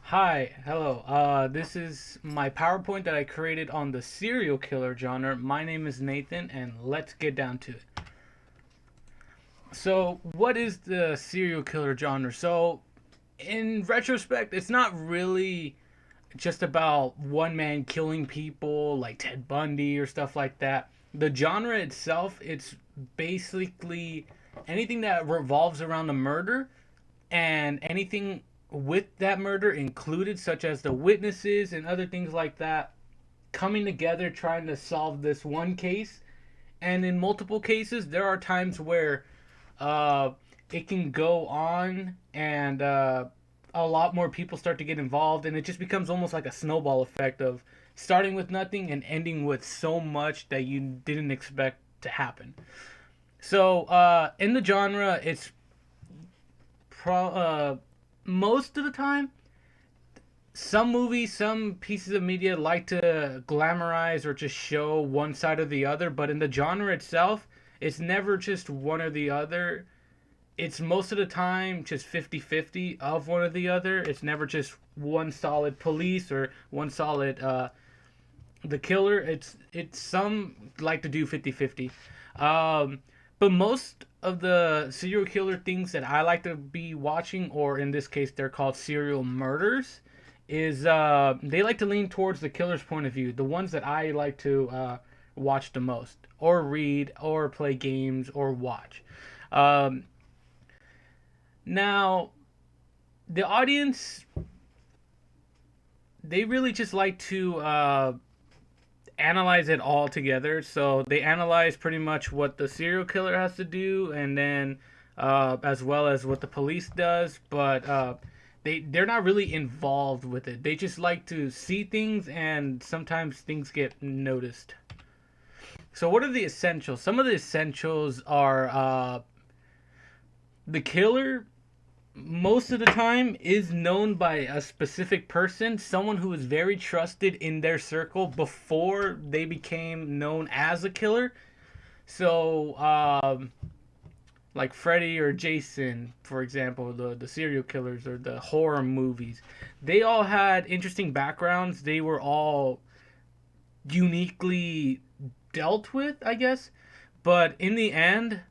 Hi, hello. This is my PowerPoint that I created on the serial killer genre. My name is Nathan, and let's get down to it. So, what is the serial killer genre? So, in retrospect, it's not really just about one man killing people like Ted Bundy or stuff like that. The genre itself, it's basically anything that revolves around a murder and anything with that murder included, such as the witnesses and other things like that, coming together trying to solve this one case. And in multiple cases, there are times where uh, it can go on and a lot more people start to get involved, and it just becomes almost like a snowball effect of starting with nothing and ending with so much that you didn't expect to happen. So, in the genre, it's most of the time, some movies, some pieces of media like to glamorize or just show one side or the other, but in the genre itself, it's never just one or the other. It's most of the time just 50-50 of one or the other. It's never just one solid police or one solid the killer. It's some like to do 50-50. Um, but most of the serial killer things that I like to be watching, or in this case, they're called serial murders, is they like to lean towards the killer's point of view. The ones that I like to watch the most, or read, or play games, or watch. Um, Now, the audience, they really just like to analyze it all together. So they analyze pretty much what the serial killer has to do, and then as well as what the police does. But they're not really involved with it. They just like to see things, and sometimes things get noticed. So what are the essentials? Some of the essentials are the killer most of the time is known by a specific person, someone who is very trusted in their circle before they became known as a killer. So, like Freddy or Jason, for example, the serial killers or the horror movies, they all had interesting backgrounds. They were all uniquely dealt with, I guess. But in the end,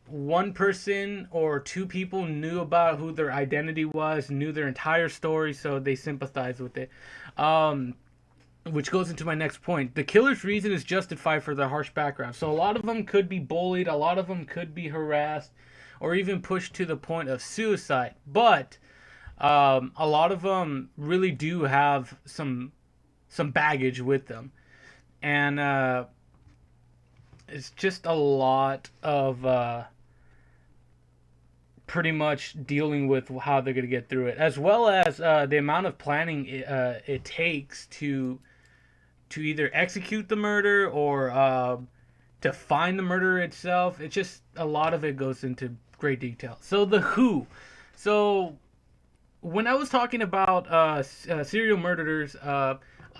one person or two people knew about who their identity was, knew their entire story, so they sympathized with it. Um, which goes into my next point. The killer's reason is justified for their harsh background. So a lot of them could be bullied, a lot of them could be harassed, or even pushed to the point of suicide. But a lot of them really do have some baggage with them, and it's just a lot of pretty much dealing with how they're going to get through it, as well as the amount of planning it takes to either execute the murder or to find the murder itself. It's just a lot of it goes into great detail. So the who. So when I was talking about serial murderers,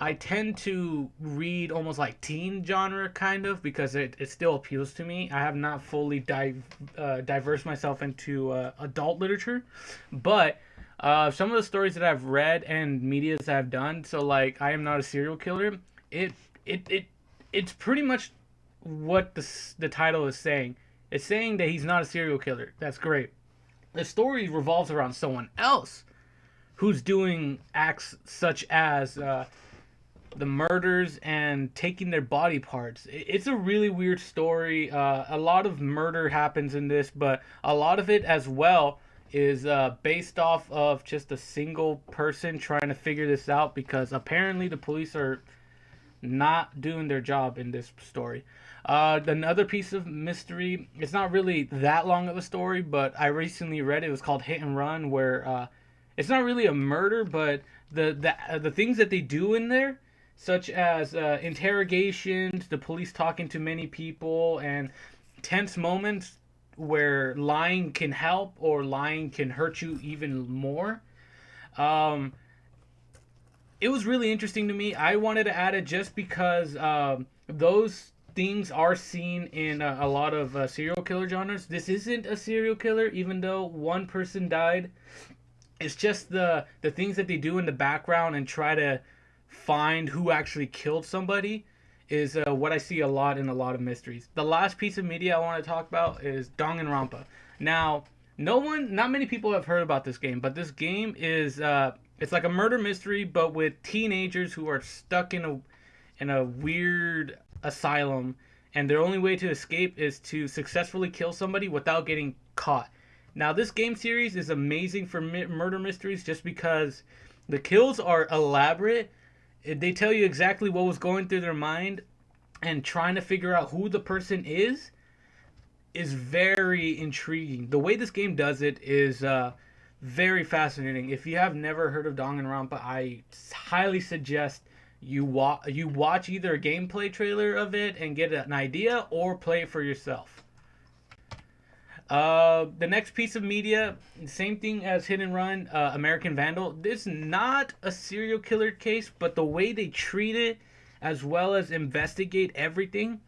I tend to read almost like teen genre kind of because it still appeals to me. I have not fully diverse myself into adult literature, but some of the stories that I've read and medias that I've done, so like I am not a serial killer. It it it it's pretty much what the title is saying. It's saying that he's not a serial killer. That's great. The story revolves around someone else who's doing acts such as the murders and taking their body parts. It's a really weird story. A lot of murder happens in this, but a lot of it as well is based off of just a single person trying to figure this out because apparently the police are not doing their job in this story. Another piece of mystery, it's not really that long of a story, but I recently read it. It was called Hit and Run, where it's not really a murder, but the things that they do in there, such as interrogations, the police talking to many people, and tense moments where lying can help or lying can hurt you even more. Um, it was really interesting to me. I wanted to add it just because those things are seen in a lot of serial killer genres. This isn't a serial killer, even though one person died. It's just the things that they do in the background and try to find who actually killed somebody is what I see a lot in a lot of mysteries. The last piece of media I want to talk about is Danganronpa. Now, not many people have heard about this game, but this game is it's like a murder mystery, but with teenagers who are stuck in a weird asylum, and their only way to escape is to successfully kill somebody without getting caught. Now, this game series is amazing for murder mysteries just because the kills are elaborate. They tell you exactly what was going through their mind, and trying to figure out who the person is very intriguing. The way this game does it is very fascinating. If you have never heard of Danganronpa, I highly suggest you watch either a gameplay trailer of it and get an idea, or play it for yourself. The next piece of media, same thing as Hit and Run, American Vandal. This is not a serial killer case, but the way they treat it, as well as investigate everything,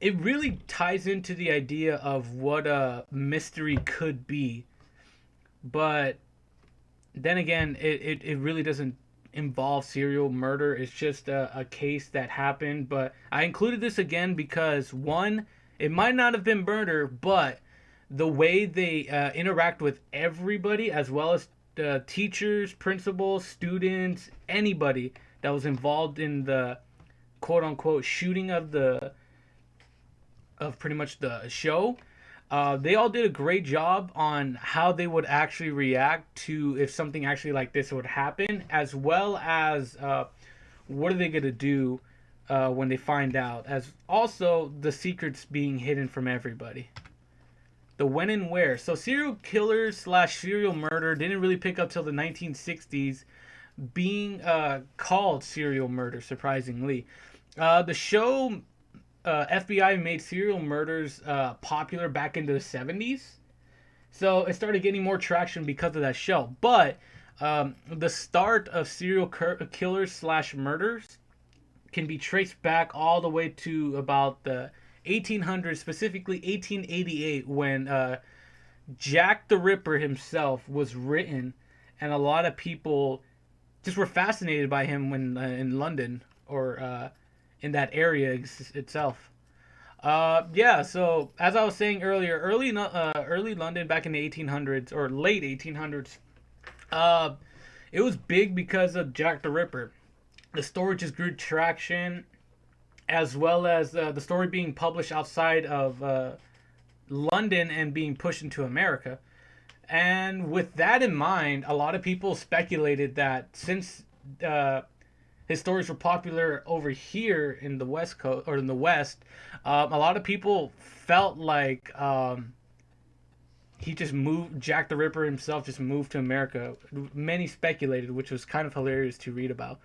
it really ties into the idea of what a mystery could be. But then again, it really doesn't involve serial murder. It's just a case that happened. But I included this again because, one, it might not have been murder, but the way they interact with everybody, as well as teachers, principals, students, anybody that was involved in the quote unquote shooting of pretty much the show. They all did a great job on how they would actually react to if something actually like this would happen, as well as what are they going to do when they find out, as also the secrets being hidden from everybody. The when and where. So serial killers slash serial murder didn't really pick up till the 1960s, being called serial murder, surprisingly. The show FBI made serial murders popular back into the 70s. So it started getting more traction because of that show. But the start of serial killers slash murders can be traced back all the way to about the 1800s, specifically 1888, when Jack the Ripper himself was written, and a lot of people just were fascinated by him when in London, or in that area itself. Yeah, so as I was saying earlier, early London back in the 1800s or late 1800s, uh, it was big because of Jack the Ripper. The story just grew traction, as well as the story being published outside of London and being pushed into America. And with that in mind, a lot of people speculated that since his stories were popular over here in the West Coast or in the West, a lot of people felt like he just moved. Jack the Ripper himself just moved to America. Many speculated, which was kind of hilarious to read about.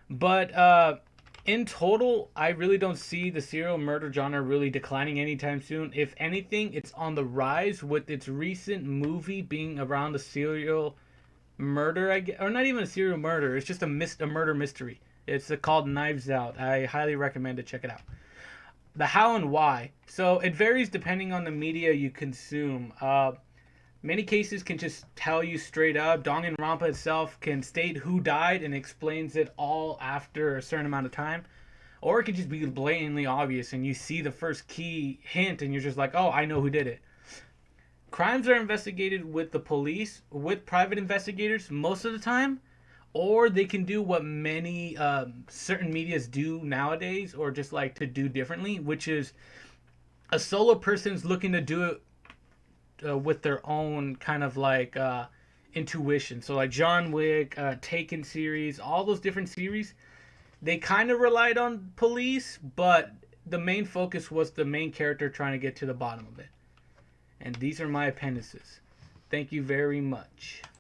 But in total, I really don't see the serial murder genre really declining anytime soon. If anything, it's on the rise with its recent movie being around the serial murder, I guess, or not even a serial murder. It's just a murder mystery. It's called Knives Out. I highly recommend to check it out. The how and why. So it varies depending on the media you consume. Many cases can just tell you straight up. Danganronpa itself can state who died and explains it all after a certain amount of time. Or it could just be blatantly obvious and you see the first key hint and you're just like, oh, I know who did it. Crimes are investigated with the police, with private investigators most of the time, or they can do what many certain medias do nowadays, or just like to do differently, which is a solo person's looking to do it with their own kind of like intuition. So like John Wick, Taken series, all those different series, they kind of relied on police, but the main focus was the main character trying to get to the bottom of it. And these are my appendices. Thank you very much.